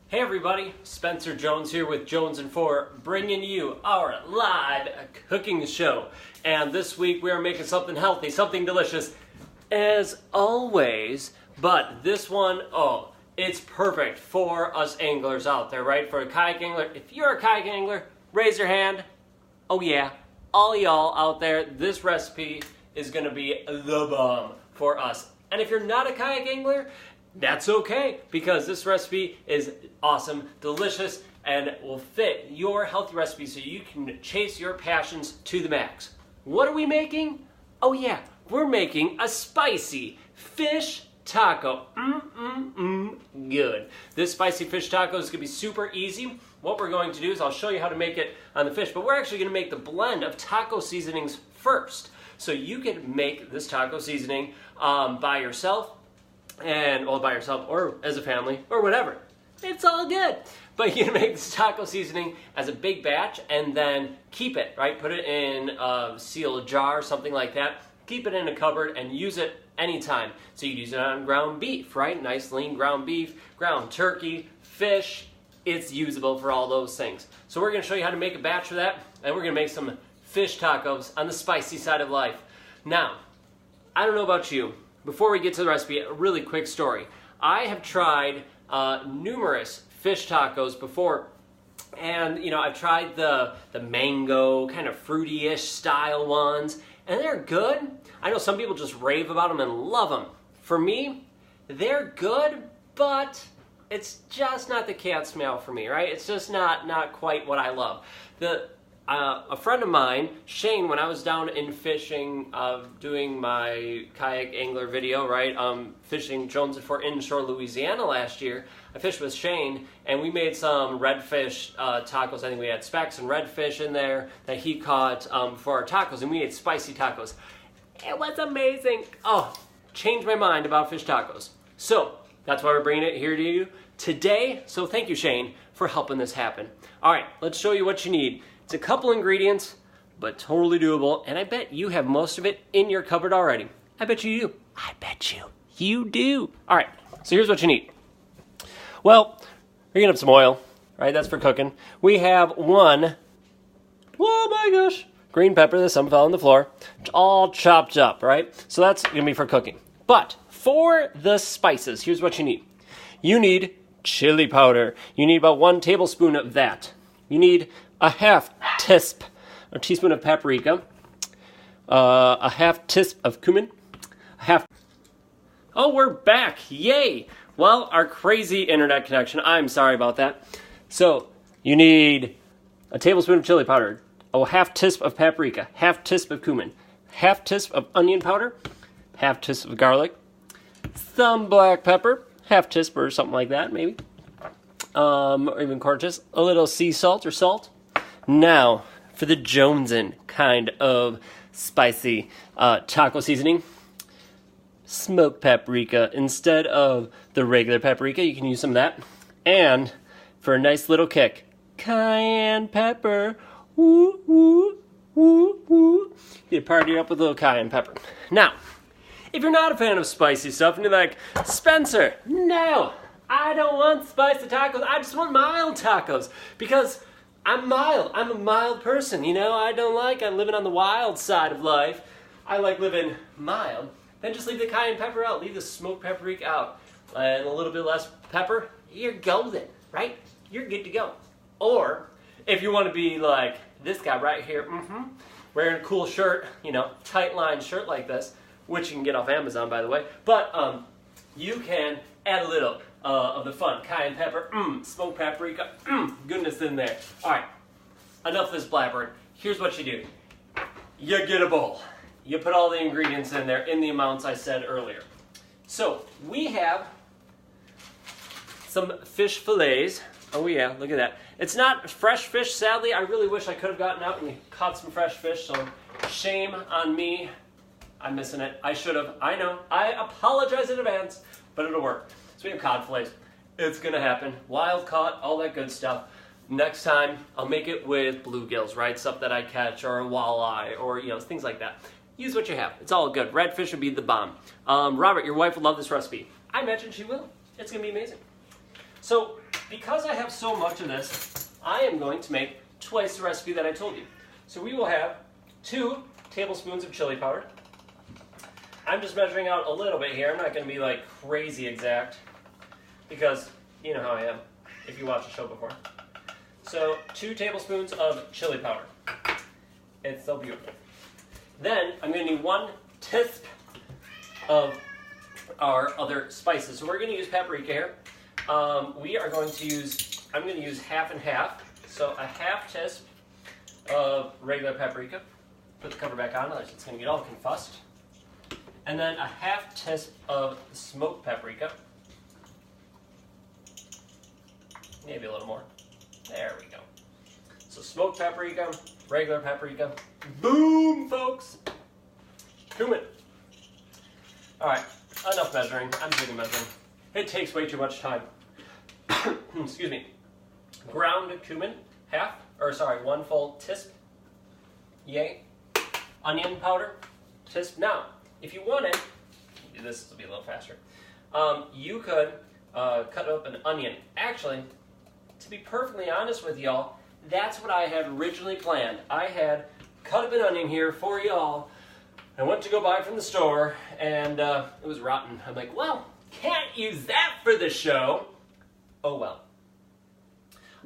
Hey everybody, Spencer Jones here with Jones and Four, bringing you our live cooking show. And this week we are making something healthy, something delicious, as always. But this one, it's perfect for us anglers out there, right? For a kayak angler. If you're a kayak angler, raise your hand. Oh yeah, all y'all out there, this recipe is gonna be the bomb for us. And if you're not a kayak angler, that's okay, because this recipe is awesome, delicious, and will fit your healthy recipe so you can chase your passions to the max. What are we making? Oh yeah, we're making a spicy fish taco. Good. This spicy fish taco is going to be super easy. What we're going to do is I'll show you how to make it on the fish, but we're actually going to make the blend of taco seasonings first. So you can make this taco seasoning by yourself, or as a family, or whatever. It's all good. But you can make this taco seasoning as a big batch and then keep it, right? Put it in a sealed jar, something like that. Keep it in a cupboard and use it anytime. So you can use it on ground beef, right? Nice lean ground beef, ground turkey, fish. It's usable for all those things. So we're gonna show you how to make a batch of that, and we're gonna make some fish tacos on the spicy side of life. Now, I don't know about you. Before we get to the recipe, a really quick story. I have tried numerous fish tacos before, and I've tried the mango, kind of fruity-ish style ones, and they're good. I know some people just rave about them and love them. For me, they're good, but it's just not the cat's meow for me, right? It's just not quite what I love. A friend of mine, Shane, when I was down in fishing, doing my kayak angler video, right, fishing Jones and Four inshore Louisiana last year, I fished with Shane, and we made some redfish tacos. I think we had specks and redfish in there that he caught for our tacos, and we ate spicy tacos. It was amazing. Oh, changed my mind about fish tacos. So, that's why we're bringing it here to you today. So thank you, Shane, for helping this happen. All right, let's show you what you need. It's a couple ingredients, but totally doable, and I bet you have most of it in your cupboard already. I bet you do. I bet you do. All right, so here's what you need. Well, you're gonna have some oil, right? That's for cooking. We have one, oh my gosh, green pepper that some fell on the floor, all chopped up, right? So that's gonna be for cooking. But for the spices, here's what you need. You need chili powder. You need about 1 tablespoon of that. You need a half teaspoon of paprika, a half teaspoon of cumin, Oh, we're back! Yay! Well, our crazy internet connection. I'm sorry about that. So you need a tablespoon of chili powder, a half teaspoon of paprika, half teaspoon of cumin, half teaspoon of onion powder, half teaspoon of garlic, some black pepper, half teaspoon or something like that, maybe. Or even quarter, a little sea salt or salt. Now, for the Jonesin kind of spicy taco seasoning, smoked paprika. Instead of the regular paprika, you can use some of that. And for a nice little kick, cayenne pepper. Woo, woo, woo, woo. You party up with a little cayenne pepper. Now, if you're not a fan of spicy stuff and you're like, Spencer, no, I don't want spicy tacos. I just want mild tacos because I'm mild. I'm a mild person, I'm living on the wild side of life. I like living mild. Then just leave the cayenne pepper out. Leave the smoked paprika out. And a little bit less pepper, you're golden, right? You're good to go. Or if you want to be like this guy right here, wearing a cool shirt, tight line shirt like this, which you can get off Amazon, by the way. But you can add a little of the fun cayenne pepper, smoked paprika, goodness in there. All right, enough of this blabbering. Here's what you do. You get a bowl. You put all the ingredients in there in the amounts I said earlier. So we have some fish fillets. Oh yeah, look at that. It's not fresh fish, sadly. I really wish I could have gotten out and caught some fresh fish, so shame on me. I'm missing it. I should have. I know. I apologize in advance, but it'll work. So we have cod fillets. It's gonna happen. Wild caught, all that good stuff. Next time, I'll make it with bluegills, right? Stuff that I catch, or a walleye, or things like that. Use what you have. It's all good. Redfish would be the bomb. Robert, your wife would love this recipe. I imagine she will. It's gonna be amazing. So because I have so much of this, I am going to make twice the recipe that I told you. So we will have 2 tablespoons of chili powder. I'm just measuring out a little bit here. I'm not going to be like crazy exact because you know how I am if you watch the show before. So 2 tablespoons of chili powder. It's so beautiful. Then I'm going to need 1 teaspoon of our other spices. So we're going to use paprika here. We are going to use, I'm going to use half and half. So a half teaspoon of regular paprika. Put the cover back on, otherwise it's going to get all confussed. And then a half teaspoon of smoked paprika. Maybe a little more. There we go. So smoked paprika, regular paprika. Boom, folks! Cumin. All right, enough measuring. I'm sick of measuring. It takes way too much time. Excuse me. Ground cumin, 1 full teaspoon. Yay. Onion powder, teaspoon. Now, if you wanted, this will be a little faster. You could cut up an onion. Actually, to be perfectly honest with y'all, that's what I had originally planned. I had cut up an onion here for y'all. I went to go buy it from the store, and it was rotten. I'm like, well, can't use that for the show. Oh well.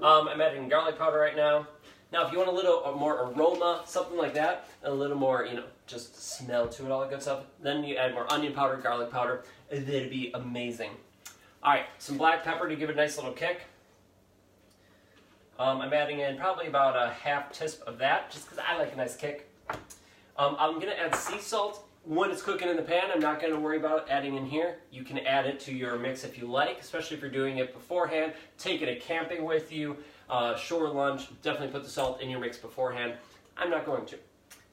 I'm adding garlic powder right now. Now, if you want a little more aroma, something like that, a little more, just smell to it, all that good stuff, then you add more onion powder, garlic powder. It'd be amazing. All right, some black pepper to give it a nice little kick. I'm adding in probably about a half teaspoon of that, just because I like a nice kick. I'm going to add sea salt when it's cooking in the pan. I'm not going to worry about adding in here. You can add it to your mix if you like, especially if you're doing it beforehand. Take it to camping with you, shore lunch. Definitely put the salt in your mix beforehand. I'm not going to.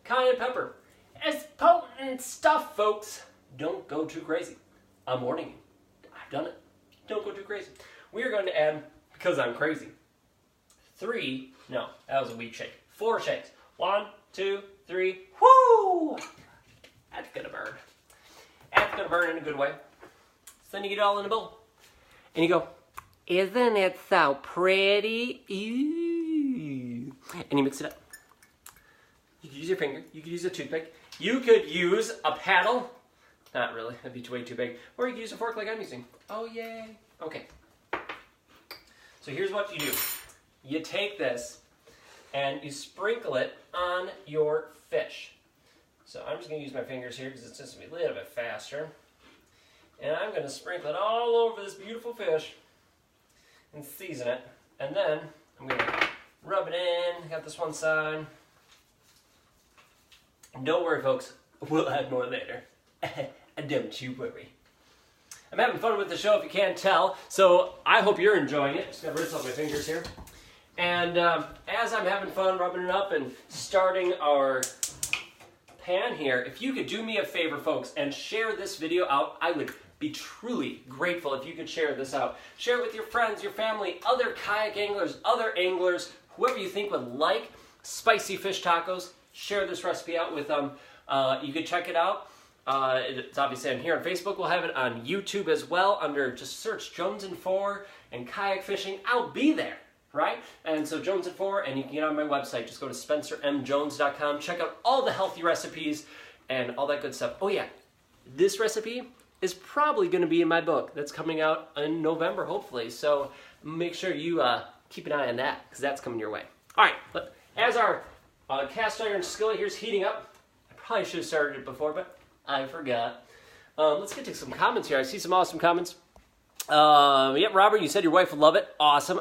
Cayenne pepper. It's potent stuff, folks. Don't go too crazy. I'm warning you. I've done it. Don't go too crazy. We are going to add, because I'm crazy, 3, no, that was a weak shake. 4 shakes. 1, 2, 3, whoo! That's gonna burn. That's gonna burn in a good way. So then you get it all in a bowl. And you go, isn't it so pretty? Ooh. And you mix it up. You could use your finger, you could use a toothpick, you could use a paddle. Not really, that'd be way too big. Or you could use a fork like I'm using. Oh, yay. Okay. So here's what you do. You take this and you sprinkle it on your fish. So I'm just going to use my fingers here because it's just going to be a little bit faster. And I'm going to sprinkle it all over this beautiful fish and season it. And then I'm going to rub it in. Got this one side. And don't worry, folks. We'll add more later. Don't you worry. I'm having fun with the show if you can't tell. So I hope you're enjoying it. Just got to rinse off my fingers here. And as I'm having fun rubbing it up and starting our pan here, if you could do me a favor, folks, and share this video out, I would be truly grateful if you could share this out. Share it with your friends, your family, other kayak anglers, other anglers, whoever you think would like spicy fish tacos. Share this recipe out with them. You could check it out. It's obviously on here on Facebook. We'll have it on YouTube as well under just search Jones and Four and kayak fishing. I'll be there. Right? And so Jones and Four, and you can get on my website. Just go to spencermjones.com. Check out all the healthy recipes and all that good stuff. Oh yeah, this recipe is probably going to be in my book that's coming out in November, hopefully. So make sure you keep an eye on that because that's coming your way. All right, but as our cast iron skillet here's heating up, I probably should have started it before, but I forgot. Let's get to some comments here. I see some awesome comments. Yep, Robert, you said your wife would love it. Awesome.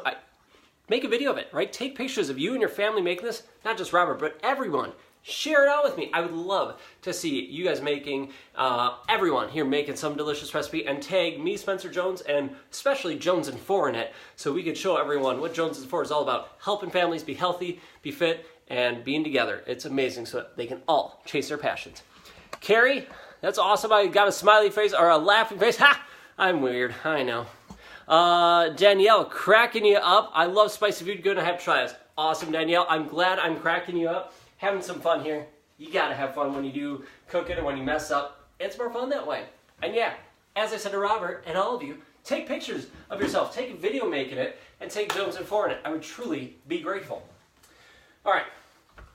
Make a video of it, right? Take pictures of you and your family making this. Not just Robert, but everyone. Share it out with me. I would love to see you guys making, everyone here making some delicious recipe, and tag me, Spencer Jones, and especially Jones and Four in it, so we could show everyone what Jones and Four is all about. Helping families be healthy, be fit, and being together. It's amazing so that they can all chase their passions. Carrie, that's awesome. I got a smiley face, or a laughing face. Ha! I'm weird, I know. Danielle, cracking you up. I love spicy food. Gonna have to try this. Awesome, Danielle. I'm glad I'm cracking you up. Having some fun here. You gotta have fun when you do cooking and when you mess up. It's more fun that way. And yeah, as I said to Robert and all of you, take pictures of yourself, take a video making it, and take Zones and 4 in it. I would truly be grateful. All right,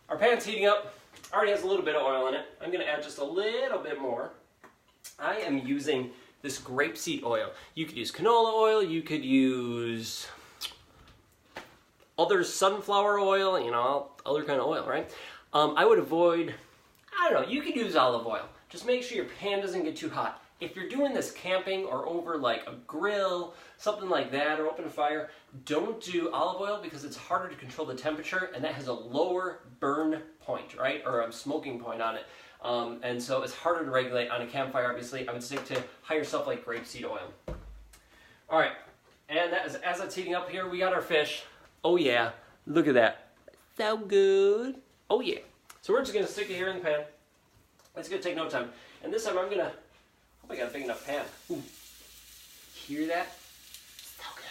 our pan's heating up. Already has a little bit of oil in it. I'm gonna add just a little bit more. I am using this grapeseed oil. You could use canola oil, you could use other sunflower oil, you know, other kind of oil, right? I would avoid, I don't know, you could use olive oil. Just make sure your pan doesn't get too hot. If you're doing this camping or over like a grill, something like that, or open a fire, don't do olive oil because it's harder to control the temperature and that has a lower burn point, right? Or a smoking point on it. And so it's harder to regulate on a campfire, obviously. I would stick to higher stuff like grapeseed oil. All right, and as it's heating up here, we got our fish. Oh yeah, look at that. So good. Oh yeah. So we're just gonna stick it here in the pan. It's gonna take no time. And this time I'm gonna, hope I got a big enough pan. Ooh. Hear that? So good.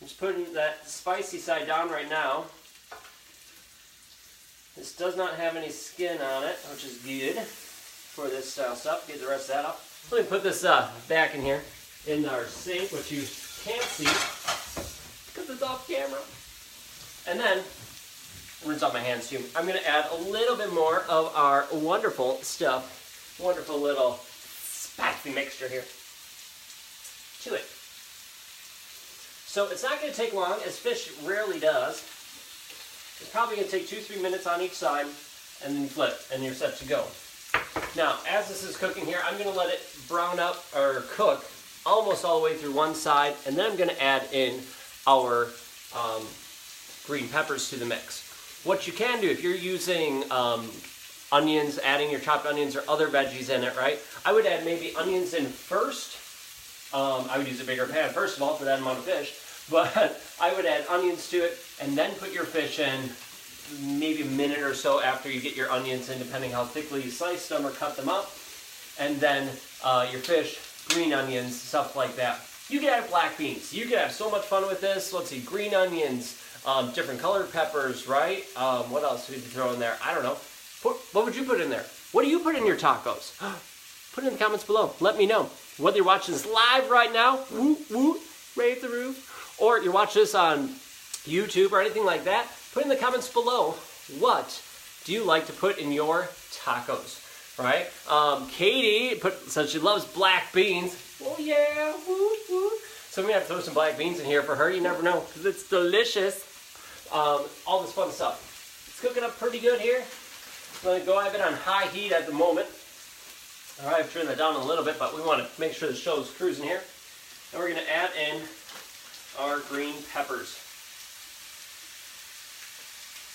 I'm just putting that spicy side down right now. This does not have any skin on it, which is good for this style stuff. Get the rest of that off. Let me put this back in here in our sink, which you can't see because it's off camera. And then, rinse off my hands too. I'm going to add a little bit more of our wonderful stuff, wonderful little spicy mixture here to it. So it's not going to take long, as fish rarely does. It's probably going to take 2-3 minutes on each side, and then you flip, and you're set to go. Now, as this is cooking here, I'm going to let it brown up, or cook, almost all the way through one side, and then I'm going to add in our green peppers to the mix. What you can do, if you're using onions, adding your chopped onions or other veggies in it, right? I would add maybe onions in first. I would use a bigger pan, first of all, for that amount of fish. But I would add onions to it and then put your fish in maybe a minute or so after you get your onions in, depending how thickly you slice them or cut them up. And then your fish, green onions, stuff like that. You could add black beans. You could have so much fun with this. Let's see, green onions, different colored peppers, right? What else would you throw in there? I don't know. What would you put in there? What do you put in your tacos? Put it in the comments below. Let me know. Whether you're watching this live right now, woo, woo, raise the roof, or you're watching this on YouTube or anything like that, put in the comments below, what do you like to put in your tacos, right? Katie says she loves black beans. Oh yeah, woo, woo. So we have to throw some black beans in here for her. You never know, because it's delicious. All this fun stuff. It's cooking up pretty good here. I'm going to go have it on high heat at the moment. All right, I've turned that down a little bit, but we want to make sure the show's cruising here. And we're going to add in our green peppers.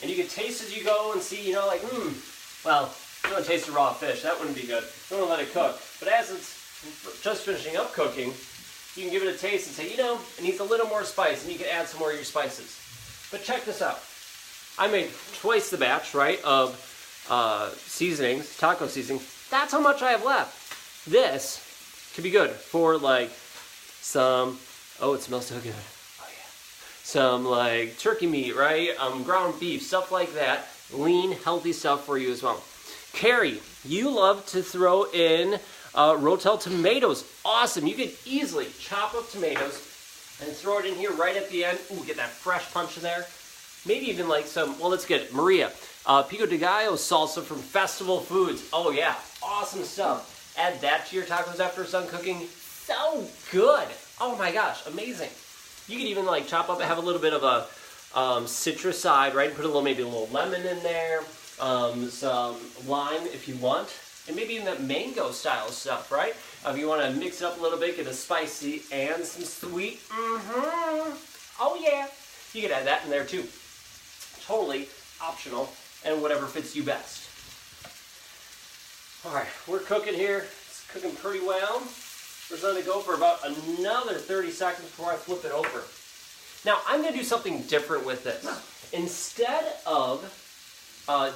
And you can taste as you go and see, you know, like, well, you don't taste the raw fish. That wouldn't be good. You don't want to let it cook. But as it's just finishing up cooking, you can give it a taste and say, you know, it needs a little more spice, and you can add some more of your spices. But check this out. I made twice the batch, right, of seasonings, taco seasoning. That's how much I have left. This could be good for like some, oh, it smells so good. Oh yeah. Some like turkey meat, right? Ground beef, stuff like that. Lean, healthy stuff for you as well. Carrie, you love to throw in Rotel tomatoes. Awesome. You could easily chop up tomatoes and throw it in here right at the end. Ooh, get that fresh punch in there. Maybe even like some, well, let's get it. Maria, pico de gallo salsa from Festival Foods. Oh yeah, awesome stuff. Add that to your tacos after it's done cooking. So good. Oh my gosh, amazing. You could even like chop up and have a little bit of a citrus side, right? Put maybe a little lemon in there, some lime if you want, and maybe even that mango style stuff, right? If you want to mix it up a little bit, get a spicy and some sweet. Oh yeah. You could add that in there too. Totally optional and whatever fits you best. All right, we're cooking here. It's cooking pretty well. We're just going to go for about another 30 seconds before I flip it over. Now, I'm going to do something different with this. Instead of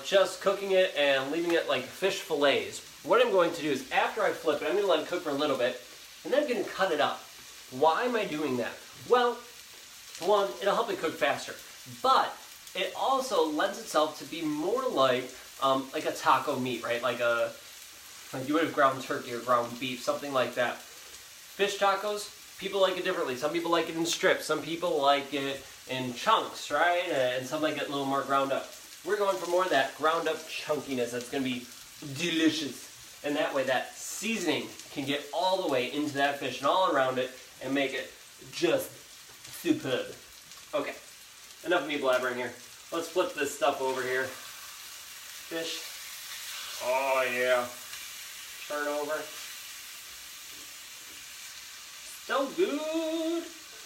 just cooking it and leaving it like fish fillets, what I'm going to do is after I flip it, I'm going to let it cook for a little bit, and then I'm going to cut it up. Why am I doing that? Well, one, it'll help it cook faster, but it also lends itself to be more like a taco meat, right? Like you would have ground turkey or ground beef, something like that. Fish tacos, people like it differently. Some people like it in strips. Some people like it in chunks, right? And some like it a little more ground up. We're going for more of that ground up chunkiness that's going to be delicious. And that way that seasoning can get all the way into that fish and all around it and make it just superb. Okay, enough of me blabbering here. Let's flip this stuff over here. Fish. Oh yeah. Turn over. So good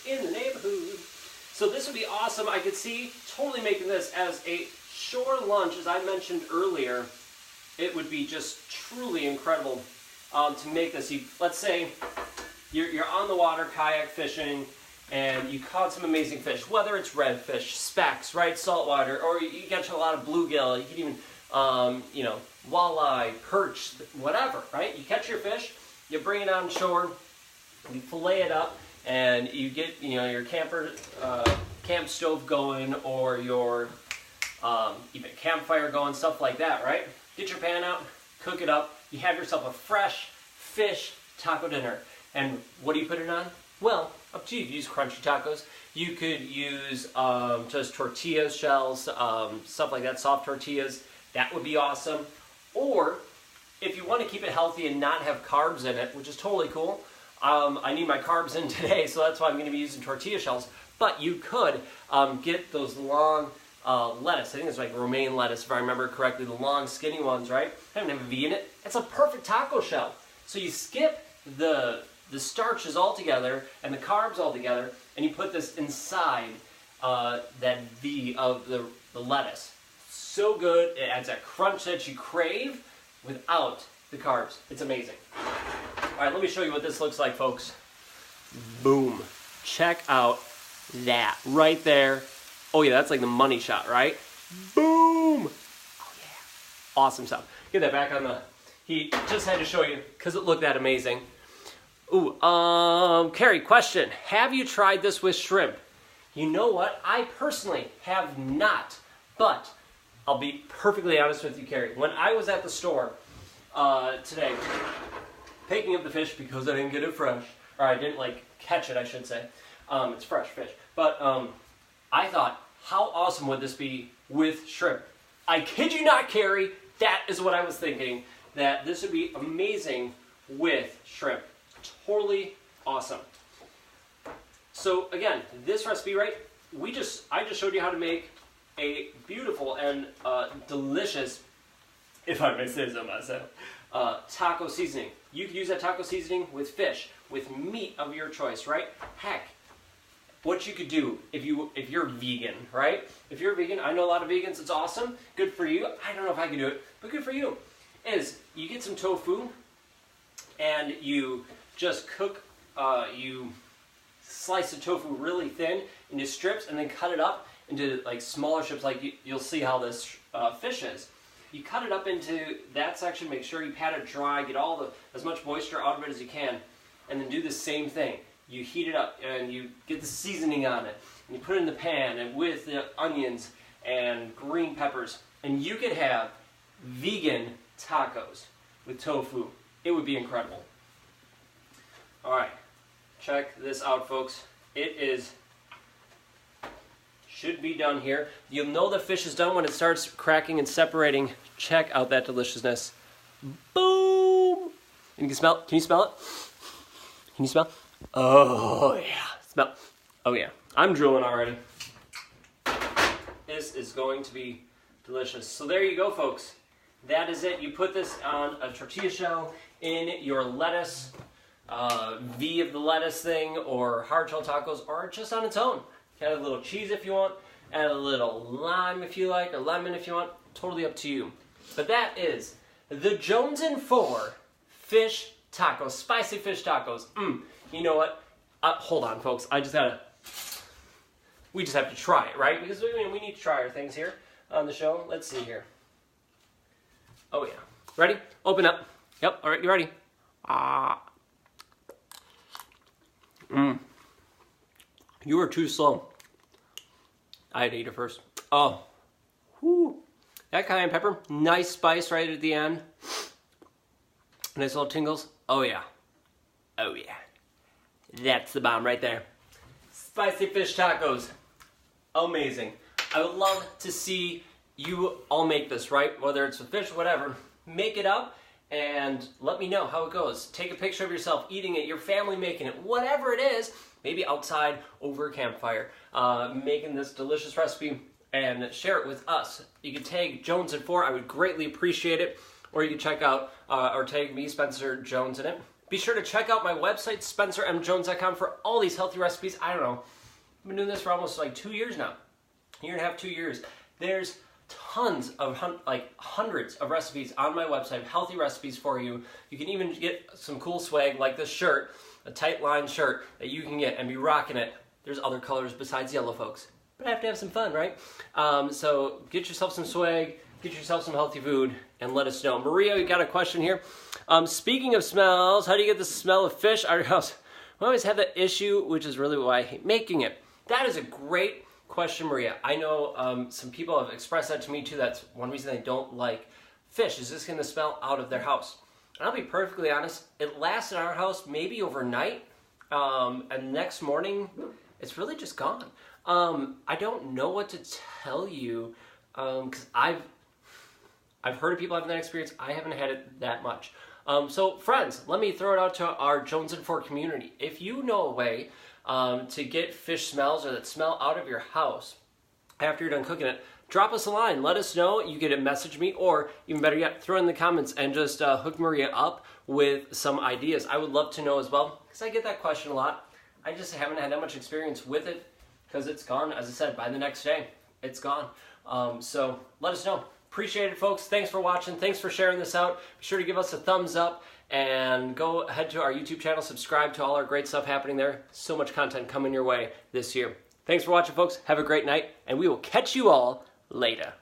in the neighborhood. So this would be awesome. I could see totally making this as a shore lunch, as I mentioned earlier. It would be just truly incredible to make this. Let's say you're on the water kayak fishing and you caught some amazing fish, whether it's redfish, specks, right, saltwater, or you catch a lot of bluegill. You can even, walleye, perch, whatever, right? You catch your fish, you bring it on shore, you fillet it up, and you get, your camp stove going, or your even campfire going, stuff like that, right? Get your pan out, cook it up. You have yourself a fresh fish taco dinner. And what do you put it on? Well, up to you. You use crunchy tacos. You could use just tortilla shells, stuff like that, soft tortillas. That would be awesome. Or if you want to keep it healthy and not have carbs in it, which is totally cool. I need my carbs in today, so that's why I'm going to be using tortilla shells. But you could get those long lettuce. I think it's like romaine lettuce, if I remember correctly, the long skinny ones, right? I don't have a V in it. It's a perfect taco shell. So you skip the starches altogether and the carbs altogether, and you put this inside that V of the lettuce. So good. It adds that crunch that you crave without the carbs. It's amazing. All right, let me show you what this looks like, folks. Boom. Check out that right there. Oh yeah, that's like the money shot, right? Boom! Oh yeah. Awesome stuff. Get that back on the heat. Just had to show you because it looked that amazing. Ooh, Carrie, question. Have you tried this with shrimp? You know what? I personally have not, but I'll be perfectly honest with you, Carrie. When I was at the store today, picking up the fish because I didn't get it fresh, or I didn't catch it, I should say. It's fresh fish. But I thought, how awesome would this be with shrimp? I kid you not, Carrie, that is what I was thinking, that this would be amazing with shrimp. Totally awesome. So again, this recipe, right, I just showed you how to make a beautiful and delicious, if I may say so myself, taco seasoning. You could use that taco seasoning with fish, with meat of your choice, right? Heck, what you could do if you're vegan, right? If you're vegan, I know a lot of vegans, it's awesome, good for you. I don't know if I can do it, but good for you. Is you get some tofu and you just cook, you slice the tofu really thin into strips and then cut it up into smaller strips, you'll see how this fish is. You cut it up into that section, make sure you pat it dry, get as much moisture out of it as you can, and then do the same thing. You heat it up and you get the seasoning on it, and you put it in the pan and with the onions and green peppers, and you could have vegan tacos with tofu. It would be incredible. All right, check this out, folks. It should be done here. You'll know the fish is done when it starts cracking and separating. Check out that deliciousness. Boom! And you can smell it. Can you smell it? Can you smell? Oh yeah. Smell. Oh yeah. I'm drooling already. This is going to be delicious. So there you go, folks. That is it. You put this on a tortilla shell in your lettuce, V of the lettuce thing, or hard shell tacos, or just on its own. Add a little cheese if you want, add a little lime if you like, or lemon if you want, totally up to you. But that is the Jones & 4 fish tacos, spicy fish tacos. You know what? Hold on, folks. We just have to try it, right? Because we need to try our things here on the show. Let's see here. Oh yeah. Ready? Open up. Yep, all right, you ready? You were too slow. I had to eat it first. Oh, whoo. That cayenne pepper, nice spice right at the end. Nice little tingles. Oh yeah. Oh yeah. That's the bomb right there. Spicy fish tacos. Amazing. I would love to see you all make this, right? Whether it's with fish or whatever. Make it up and let me know how it goes. Take a picture of yourself eating it, your family making it, whatever it is, maybe outside over a campfire, making this delicious recipe and share it with us. You can tag Jones at 4, I would greatly appreciate it. Or you can check out, or tag me, Spencer Jones, in it. Be sure to check out my website, spencermjones.com, for all these healthy recipes. I don't know, I've been doing this for almost like 2 years now. Year and a half, 2 years. There's tons of, like hundreds of recipes on my website, healthy recipes for you. You can even get some cool swag like this shirt, a tight line shirt that you can get and be rocking it. There's other colors besides yellow, folks. But I have to have some fun, right? So get yourself some swag, get yourself some healthy food, and let us know. Maria, you got a question here. Speaking of smells, how do you get the smell of fish out of your house? We always have that issue, which is really why I hate making it. That is a great question, Maria. I know some people have expressed that to me too. That's one reason they don't like fish, is this going to smell out of their house. And I'll be perfectly honest, it lasts in our house maybe overnight, and next morning, it's really just gone. I don't know what to tell you, because I've heard of people having that experience. I haven't had it that much. So friends, let me throw it out to our Jones and 4 community. If you know a way to get fish smells or that smell out of your house after you're done cooking it, drop us a line. Let us know. You can message me, or even better yet, throw in the comments and just hook Maria up with some ideas. I would love to know as well, because I get that question a lot. I just haven't had that much experience with it, because it's gone, as I said, by the next day. It's gone. So let us know. Appreciate it, folks. Thanks for watching. Thanks for sharing this out. Be sure to give us a thumbs up and go ahead to our YouTube channel. Subscribe to all our great stuff happening there. So much content coming your way this year. Thanks for watching, folks. Have a great night, and we will catch you all later.